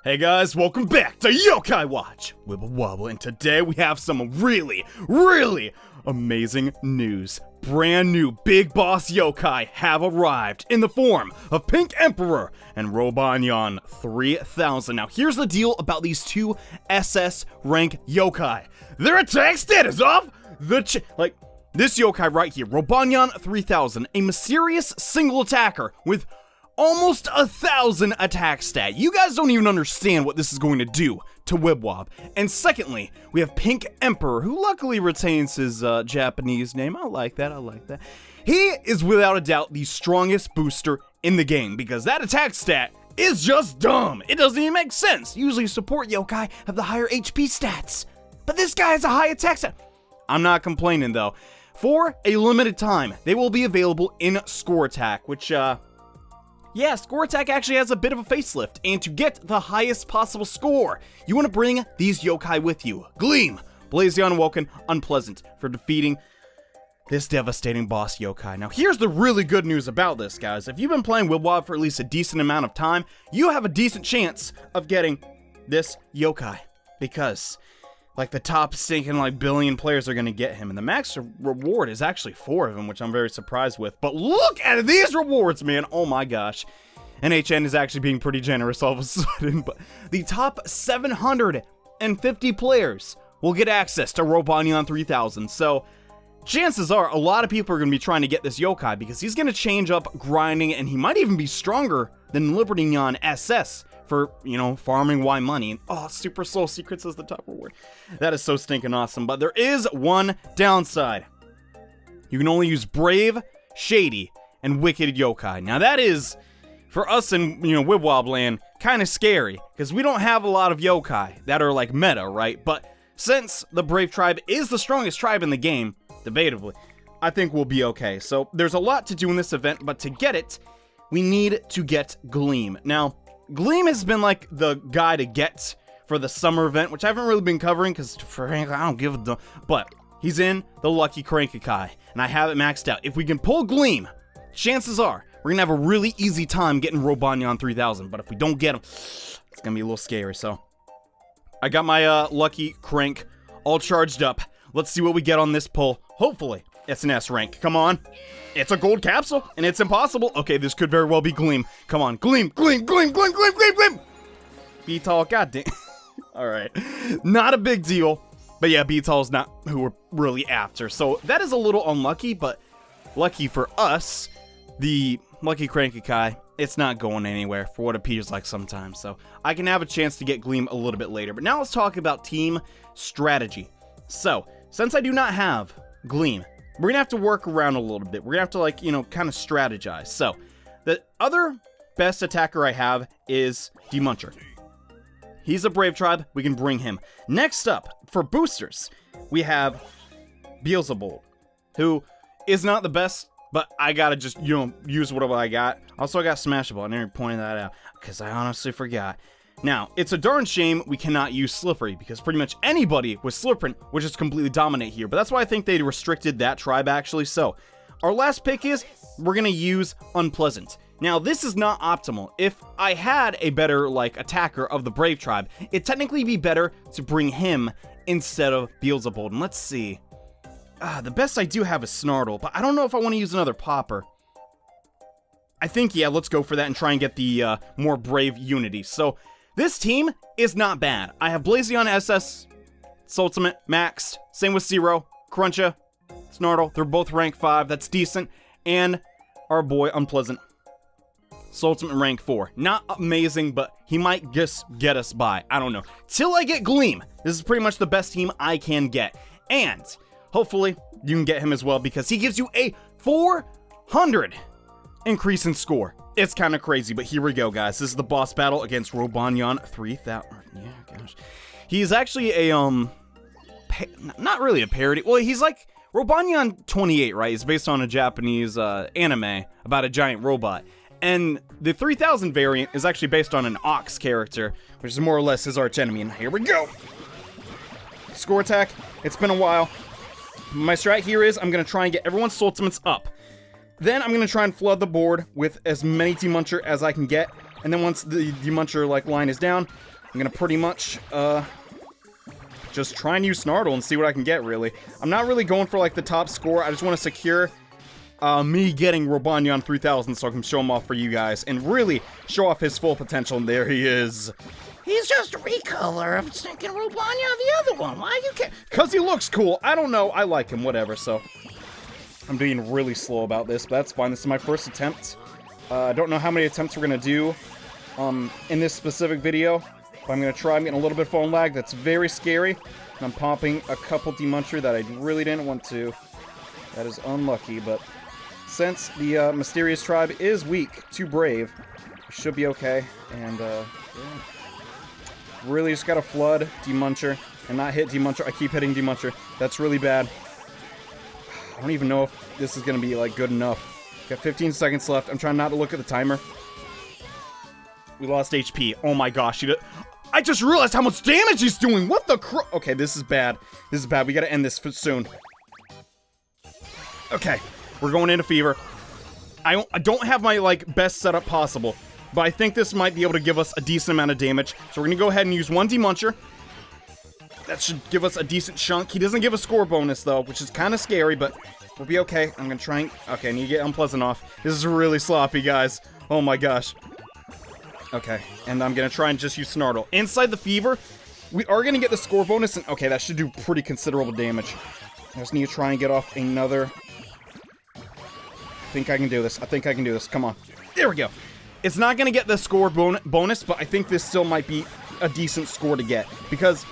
Hey guys, welcome back to Yokai Watch, Wibble Wobble, and today we have some really amazing news. Brand new Big Boss Yokai have arrived in the form of Pink Emperor and Robonyan 3000. Now here's the deal about these two SS rank Yokai. Their attack stat is off the like this Yokai right here, Robonyan 3000, a mysterious single attacker with almost 1,000 attack stat. You guys don't even understand what this is going to do to Wibwob. And secondly, we have Pink Emperor, who luckily retains his Japanese name. I like that. He is without a doubt the strongest booster in the game because that attack stat is just dumb. It doesn't even make sense. Usually support yokai have the higher HP stats, but this guy has a high attack stat. I'm not complaining though. For a limited time, they will be available in Score Attack, which yeah, Score Attack actually has a bit of a facelift, and to get the highest possible score, you want to bring these yokai with you. Gleam, Blaze the Unwoken, Unpleasant, for defeating this devastating boss yokai. Now here's the really good news about this, guys. If you've been playing Wibwob for at least a decent amount of time, you have a decent chance of getting this yokai, because like the top stinking like billion players are going to get him, and the max reward is actually 4 of them, which I'm very surprised with. But look at these rewards, man. Oh my gosh. NHN is actually being pretty generous all of a sudden, but the top 750 players will get access to Robonyan 3000. So chances are a lot of people are going to be trying to get this yokai because he's going to change up grinding, and he might even be stronger than Libertynyan SS for, you know, farming Y money. And oh, Super Soul Secrets is the top reward. That is so stinking awesome. But there is one downside. You can only use Brave, Shady, and Wicked yokai. Now that is, for us in, you know, Wibwob land, kind of scary, because we don't have a lot of yokai that are like meta, right? But since the Brave tribe is the strongest tribe in the game, debatably, I think we'll be okay. So there's a lot to do in this event, but to get it, we need to get Gleam. Now, Gleam has been like the guy to get for the summer event, which I haven't really been covering because frankly I don't give a damn. But he's in the Lucky Crankakai, and I have it maxed out. If we can pull Gleam, chances are we're gonna have a really easy time getting Robonyan 3000. But if we don't get him, it's gonna be a little scary. So I got my Lucky Crank all charged up. Let's see what we get on this pull. Hopefully it's an S rank. Come on. It's a gold capsule, and it's impossible. Okay, this could very well be Gleam. Come on, Gleam. B-Tall, goddamn. Alright. Not a big deal. But yeah, B-Tall's not who we're really after. So that is a little unlucky, but lucky for us, the Lucky Crankakai, it's not going anywhere for what it appears like sometimes. So I can have a chance to get Gleam a little bit later. But now let's talk about team strategy. So, since I do not have Gleam, we're gonna have to work around a little bit. We're gonna have to, like, you know, kind of strategize. So, the other best attacker I have is Muncher. He's a Brave tribe. We can bring him. Next up, for boosters, we have Beelzebub, who is not the best, but I gotta just, you know, use whatever I got. Also, I got Smashable. I never pointed that out because I honestly forgot. Now, it's a darn shame we cannot use Slippery, because pretty much anybody with Slipprint would just completely dominate here, but that's why I think they restricted that tribe, actually. So, our last pick is, we're gonna use Unpleasant. Now, this is not optimal. If I had a better, like, attacker of the Brave tribe, it'd technically be better to bring him instead of Beelzebub. And let's see. The best I do have is Snartle, but I don't know if I want to use another Popper. I think, yeah, let's go for that and try and get the more Brave unity. So, this team is not bad. I have Blazion SS, Sultimate, maxed. Same with Zero, Cruncha, Snartle. They're both rank 5. That's decent. And our boy Unpleasant, Sultimate rank 4. Not amazing, but he might just get us by. I don't know. Till I get Gleam, this is pretty much the best team I can get. And hopefully you can get him as well, because he gives you a 400 increase in score. It's kind of crazy, but here we go, guys. This is the boss battle against Robonyan 3000. Yeah, gosh. He's actually a, not really a parody. Well, he's like Robonyan 28, right? It's based on a Japanese anime about a giant robot. And the 3000 variant is actually based on an Ox character, which is more or less his archenemy. And here we go. Score attack. It's been a while. My strat here is I'm going to try and get everyone's ultimates up. Then I'm going to try and flood the board with as many Muncher as I can get. And then once the Muncher like line is down, I'm gonna pretty much, just try and use Snartle and see what I can get, really. I'm not really going for, like, the top score. I just want to secure me getting Robonyan 3000 so I can show him off for you guys and really show off his full potential. And there he is. He's just a recolor of stinking Robonyan, the other one. Why you can't? Because he looks cool. I don't know. I like him. Whatever. So I'm being really slow about this, but that's fine. This is my first attempt. I don't know how many attempts we're going to do in this specific video. But I'm going to try. I'm getting a little bit of phone lag. That's very scary. And I'm popping a couple Demuncher that I really didn't want to. That is unlucky, but since the Mysterious Tribe is weak to Brave, it should be okay. And, yeah. Really just gotta flood Demuncher and not hit Demuncher. I keep hitting Demuncher. That's really bad. I don't even know if this is gonna be, like, good enough. Got 15 seconds left. I'm trying not to look at the timer. We lost HP. Oh my gosh. I just realized how much damage he's doing. What the Okay, this is bad. This is bad. We gotta end this soon. Okay. We're going into Fever. I don't have my, like, best setup possible, but I think this might be able to give us a decent amount of damage. So we're going to go ahead and use one Demuncher. That should give us a decent chunk. He doesn't give a score bonus, though, which is kind of scary, but we'll be okay. I'm going to try and... Okay, I need to get Unpleasant off. This is really sloppy, guys. Oh my gosh. Okay, and I'm going to try and just use Snartle. Inside the Fever, we are going to get the score bonus, and okay, that should do pretty considerable damage. I just need to try and get off another... I think I can do this. I think I can do this. Come on. There we go. It's not going to get the score bonus, but I think this still might be a decent score to get. Because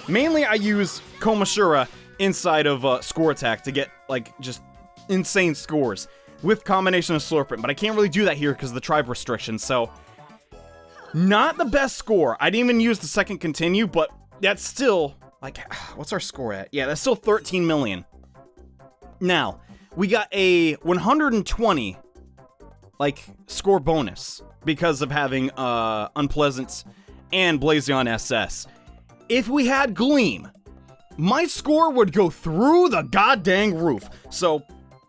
mainly I use Komashura inside of Score Attack to get, like, just insane scores with combination of Slurping. But I can't really do that here because of the tribe restrictions. So, not the best score. I didn't even use the second continue, but that's still, like, what's our score at? Yeah, that's still 13 million. Now... we got a 120, like, score bonus because of having, Unpleasant and Blazion SS. If we had Gleam, my score would go through the goddamn roof. So,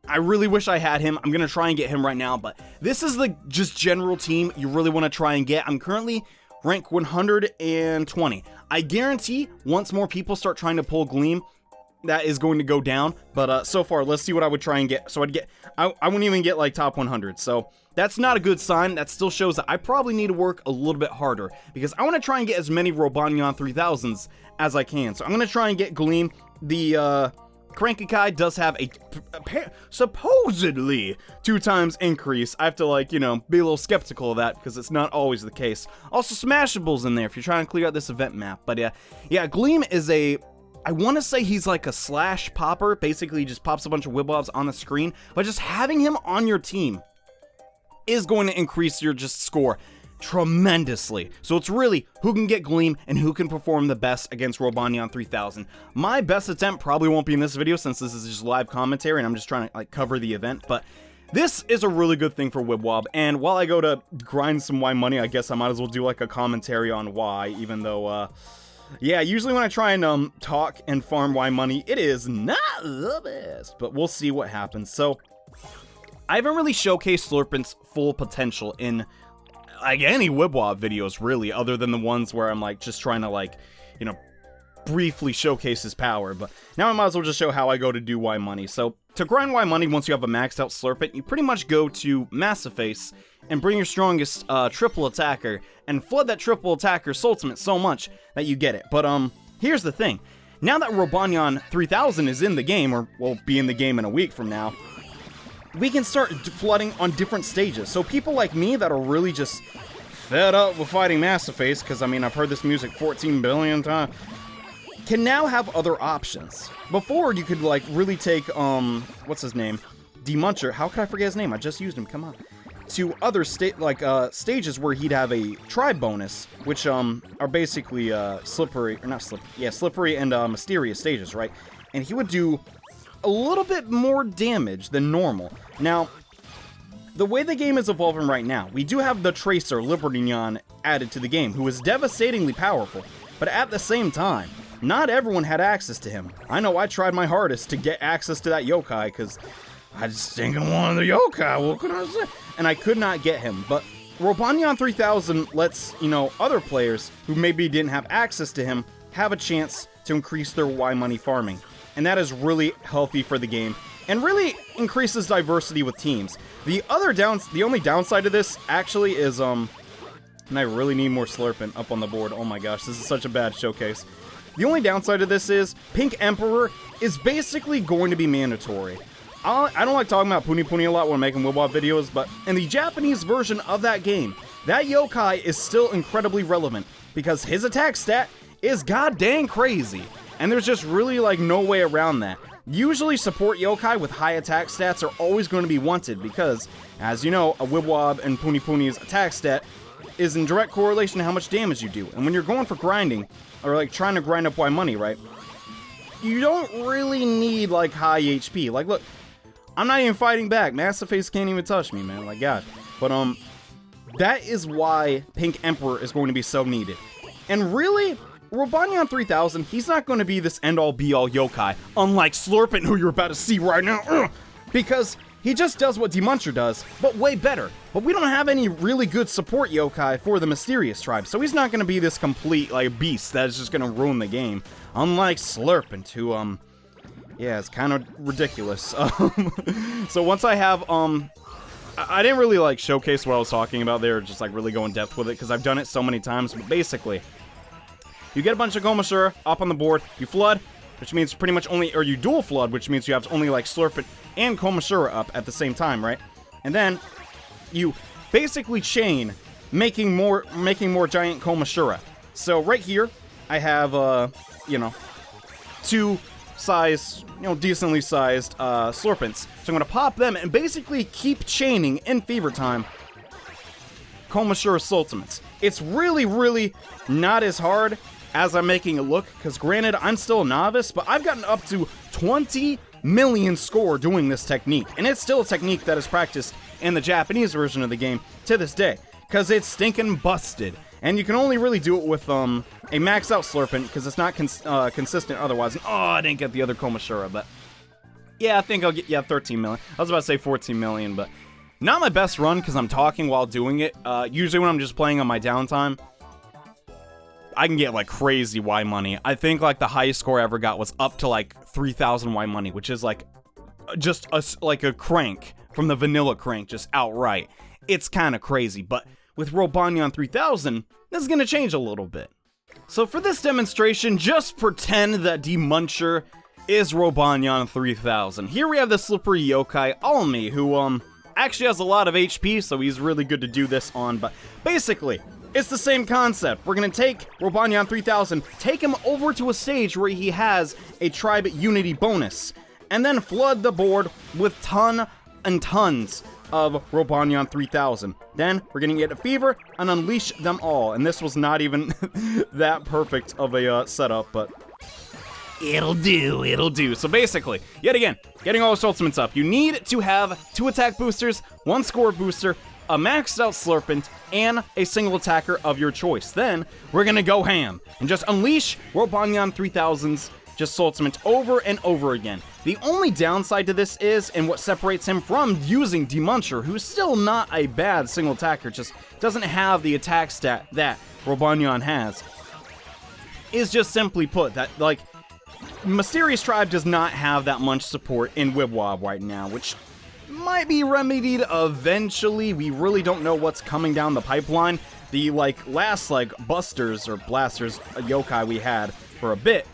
I really wish I had him. I'm gonna try and get him right now, but this is the just general team you really want to try and get. I'm currently rank 120. I guarantee once more people start trying to pull Gleam, that is going to go down, but so far, let's see what I would try and get. So I wouldn't even get, like, top 100, so that's not a good sign. That still shows that I probably need to work a little bit harder, because I want to try and get as many Robonyan 3000s as I can. So I'm going to try and get Gleam. The Cranky-Kai does have a supposedly 2 times increase. I have to, like, you know, be a little skeptical of that, because it's not always the case. Also, Smashables in there if you're trying to clear out this event map, but yeah, Gleam is I want to say he's like a slash popper. Basically, he just pops a bunch of Wibble Wobbles on the screen. But just having him on your team is going to increase your just score tremendously. So it's really who can get Gleam and who can perform the best against Robonyan 3000. My best attempt probably won't be in this video since this is just live commentary and I'm just trying to, like, cover the event. But this is a really good thing for Wibble Wobble. And while I go to grind some Y money, I guess I might as well do, like, a commentary on Y, even though, yeah, usually when I try and talk and farm Y money, it is not the best, but we'll see what happens. So, I haven't really showcased Slurpint's full potential in, like, any Wibble Wobble videos, really, other than the ones where I'm, like, just trying to, like, you know, briefly showcase his power, but now I might as well just show how I go to do Y money. So, to grind Y money, once you have a maxed out Slurpint, you pretty much go to Massive Face and bring your strongest triple attacker and flood that triple attacker's ultimate so much that you get it. But here's the thing. Now that Robonyan 3000 is in the game, or will be in the game in a week from now, we can start flooding on different stages. So people like me that are really just fed up with fighting Massive Face, because I mean I've heard this music 14 billion times, can now have other options. Before you could, like, really take what's his name? Demuncher. How could I forget his name? I just used him. Come on. To other stages where he'd have a tribe bonus, which are basically slippery and mysterious stages, right? And he would do a little bit more damage than normal. Now, the way the game is evolving right now, we do have the Tracer Robonyan added to the game, who is devastatingly powerful, but at the same time, not everyone had access to him. I know I tried my hardest to get access to that yokai, because I just think I wanted the yokai, what can I say? And I could not get him, but Robonyan 3000 lets, other players who maybe didn't have access to him have a chance to increase their Y money farming. And that is really healthy for the game and really increases diversity with teams. The only downside of this actually is, and I really need more slurping up on the board. Oh my gosh, this is such a bad showcase. The only downside of this is Pink Emperor is basically going to be mandatory. I don't like talking about Puni Puni a lot when I'm making Wibble videos, but in the Japanese version of that game, that yokai is still incredibly relevant because his attack stat is goddamn crazy, and there's just really no way around that. Usually support yokai with high attack stats are always going to be wanted because, as you know, a Wibble Wobble and Puni Puni's attack stat is in direct correlation to how much damage you do, and when you're going for grinding, or trying to grind up Y money, right, you don't really need high HP. Look, I'm not even fighting back. Massive Face can't even touch me, man. God. But, that is why Pink Emperor is going to be so needed. And really, Robonyan 3000, he's not going to be this end-all be-all yokai, unlike Slurpin, who you're about to see right now, because he just does what Demuncher does, but way better. But we don't have any really good support yokai for the Mysterious Tribe, so he's not going to be this complete, beast that is just going to ruin the game. Unlike Slurpin, who, yeah, it's kind of ridiculous. So once I have, I didn't really, showcase what I was talking about there, just, really go in depth with it, because I've done it so many times, but basically, you get a bunch of Komashura up on the board, you flood, which means pretty much only, or you dual flood, which means you have to only, Slurpin and Komashura up at the same time, right? And then, you basically chain, making more giant Komashura. So, right here, I have, two decently sized Slurpins. So I'm going to pop them and basically keep chaining in Fever Time Komashura Ultimates. It's really, really not as hard as I'm making it look, because granted, I'm still a novice, but I've gotten up to 20 million score doing this technique, and it's still a technique that is practiced in the Japanese version of the game to this day, because it's stinking busted. And you can only really do it with a maxed out Slurpin, because it's not consistent otherwise. And, I didn't get the other Komashura, but yeah, I think I'll get 13 million. I was about to say 14 million, but not my best run because I'm talking while doing it. Usually when I'm just playing on my downtime, I can get crazy Y money. I think the highest score I ever got was up to 3,000 Y money, which is just a crank from the vanilla crank, just outright. It's kind of crazy, but with Robonyan 3000, this is going to change a little bit. So for this demonstration, just pretend that Demuncher is Robonyan 3000. Here we have the slippery yokai, Almi, who actually has a lot of HP, so he's really good to do this on, but basically, it's the same concept. We're going to take Robonyan 3000, take him over to a stage where he has a tribe unity bonus, and then flood the board with tons of Robonyan 3000. Then we're gonna get a fever and unleash them all. And this was not even that perfect of a setup, but it'll do. So basically, yet again, getting all those ultimates up, you need to have 2 attack boosters, 1 score booster, a maxed out Slurpant, and a single attacker of your choice. Then we're gonna go ham and just unleash Robonyan 3000's just ultimate over and over again. The only downside to this is, and what separates him from using Demuncher, who's still not a bad single attacker, just doesn't have the attack stat that Robonyan has, is just simply put that, Mysterious Tribe does not have that much support in Wibble Wobble right now, which might be remedied eventually. We really don't know what's coming down the pipeline. The, last, busters or blasters yokai we had for a bit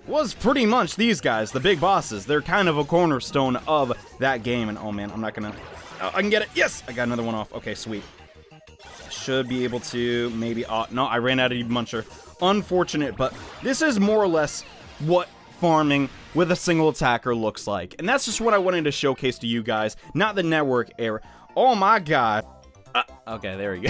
was pretty much these guys, the big bosses. They're kind of a cornerstone of that game, and oh man, I'm not gonna... I can get it! Yes! I got another one off. Okay, sweet. Should be able to maybe... no, I ran out of Muncher. Unfortunate, but this is more or less what farming with a single attacker looks like. And that's just what I wanted to showcase to you guys, not the network error. Oh my god. Okay, there we go.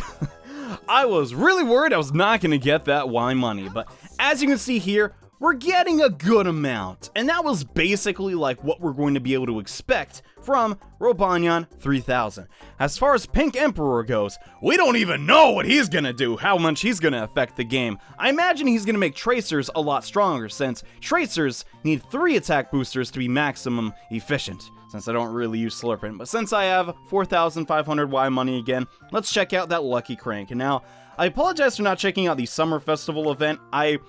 I was really worried I was not gonna get that Y money, but as you can see here, we're getting a good amount, and that was basically what we're going to be able to expect from Robonyan 3000. As far as Pink Emperor goes, we don't even know what he's gonna do, how much he's gonna affect the game. I imagine he's gonna make Tracers a lot stronger, since Tracers need 3 attack boosters to be maximum efficient. since I don't really use Slurping. But since I have 4,500 Y money again, let's check out that Lucky Crank. And now, I apologize for not checking out the Summer Festival event. I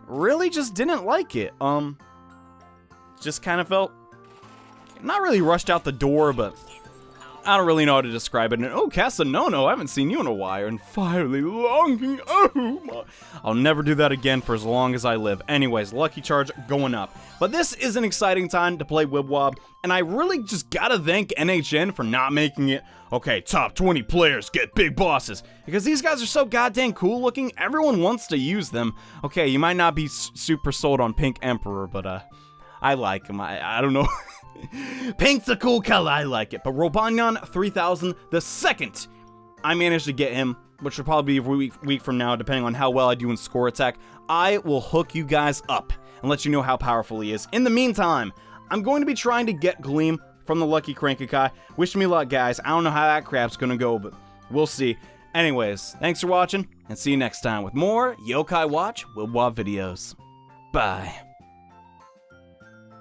really just didn't like it. Just kind of felt not really rushed out the door, but I don't really know how to describe it. And oh, Casanono, I haven't seen you in a while. And finally longing. Oh my. I'll never do that again for as long as I live. Anyways, Lucky Charge going up. But this is an exciting time to play Wibble Wobble, and I really just gotta thank NHN for not making it, okay, top 20 players get big bosses. Because these guys are so goddamn cool looking, everyone wants to use them. Okay, you might not be super sold on Pink Emperor, but I like him. I don't know. Pink's a cool color, I like it. But Robonyan 3000, the second I managed to get him, which will probably be a week from now, depending on how well I do in score attack, I will hook you guys up and let you know how powerful he is. In the meantime, I'm going to be trying to get Gleam from the Lucky Crank-a-kai. Wish me luck, guys. I don't know how that crap's gonna go, but we'll see. Anyways, thanks for watching, and see you next time with more Yokai Watch Wibble Wobble videos. Bye.